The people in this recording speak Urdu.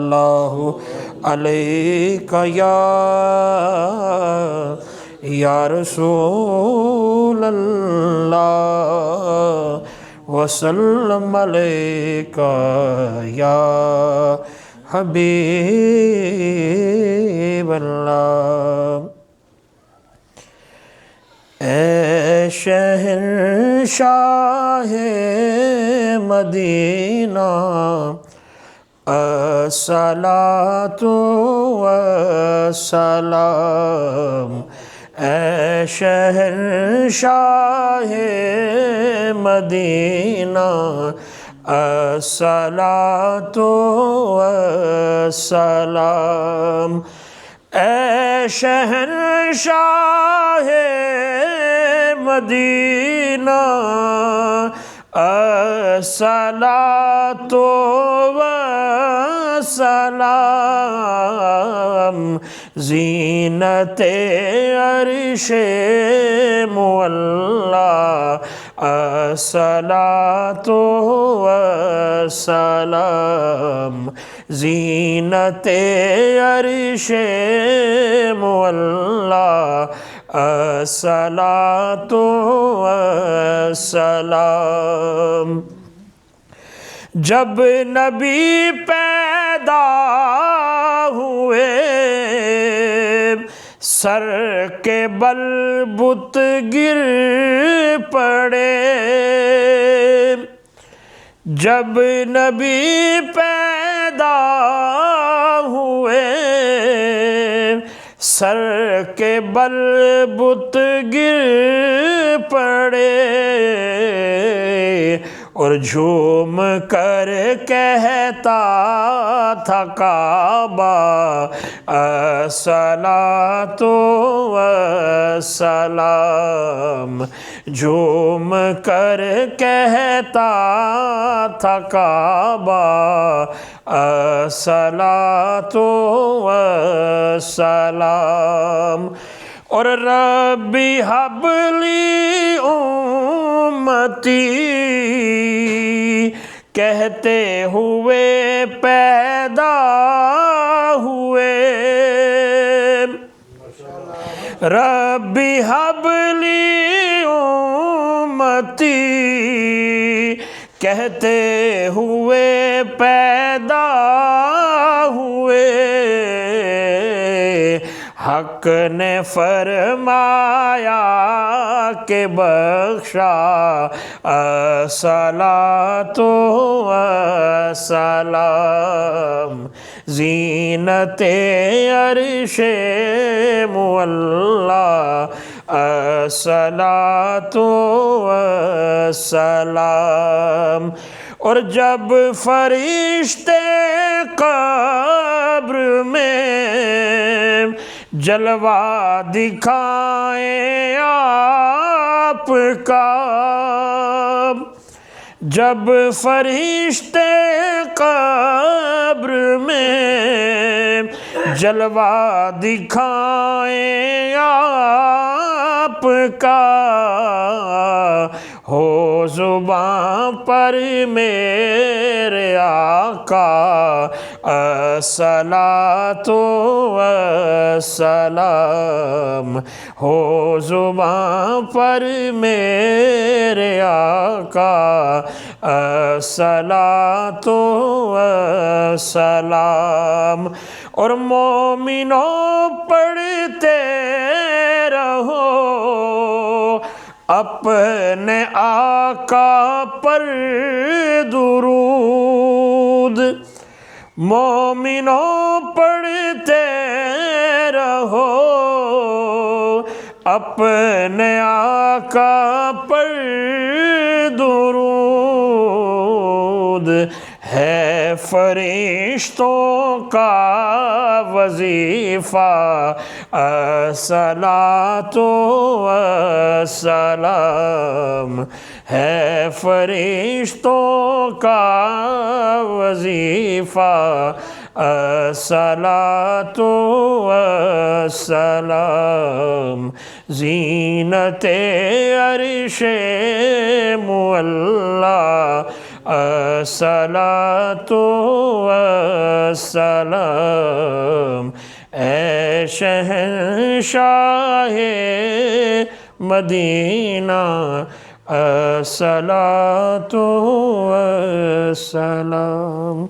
اللہ علیک یا رسول اللہ وسلم علیک یا حبیب اللہ۔ اے شہنشاہ مدینہ الصلاۃ والسلام، اے شہنشاہ مدینہ الصلاۃ والسلام، اے شہنشاہ مدینہ الصلاۃ والسلام، زینت عرش معلا الصلاۃ والسلام، زینت عرش معلا الصلاۃ والسلام۔ جب نبی پیدا ہوئے سر کے بل بت گر پڑے، جب نبی پیدا ہوئے سر کے بل بت گر پڑے، اور جھوم کر کہتا تھا کعبہ الصلاۃ والسلام، جھوم کر کہتا تھا کعبہ الصلاۃ والسلام، اور ربی حب لی امتی کہتے ہوئے پیدا ہوئے، ربی حب لی امتی کہتے ہوئے پیدا ہوئے، حق نے فرمایا کہ بخشا الصلاۃ والسلام، زینت عرش معلا الصلاۃ والسلام، اور جب فرشتے قبر میں جلوہ دکھائیں آپ کا، جب فرشتے قبر میں جلوہ دکھائیں آپ کا، ہو زباں پر میرے آقا الصلاۃ والسلام، ہو زباں پر میرے آقا الصلاۃ والسلام، اور مومنوں پڑھتے رہو اپنے آقا پر درود، مومنوں پڑھتے رہو اپنے آقا پر درود، ہے فرشتوں کا وظیفہ الصلاۃ والسلام، ہے فرشتوں کا وظیفہ الصلاۃ والسلام، زینت عرش معلا الصلاۃ والسلام، اے شہنشاہ مدینہ، الصلاۃ والسلام۔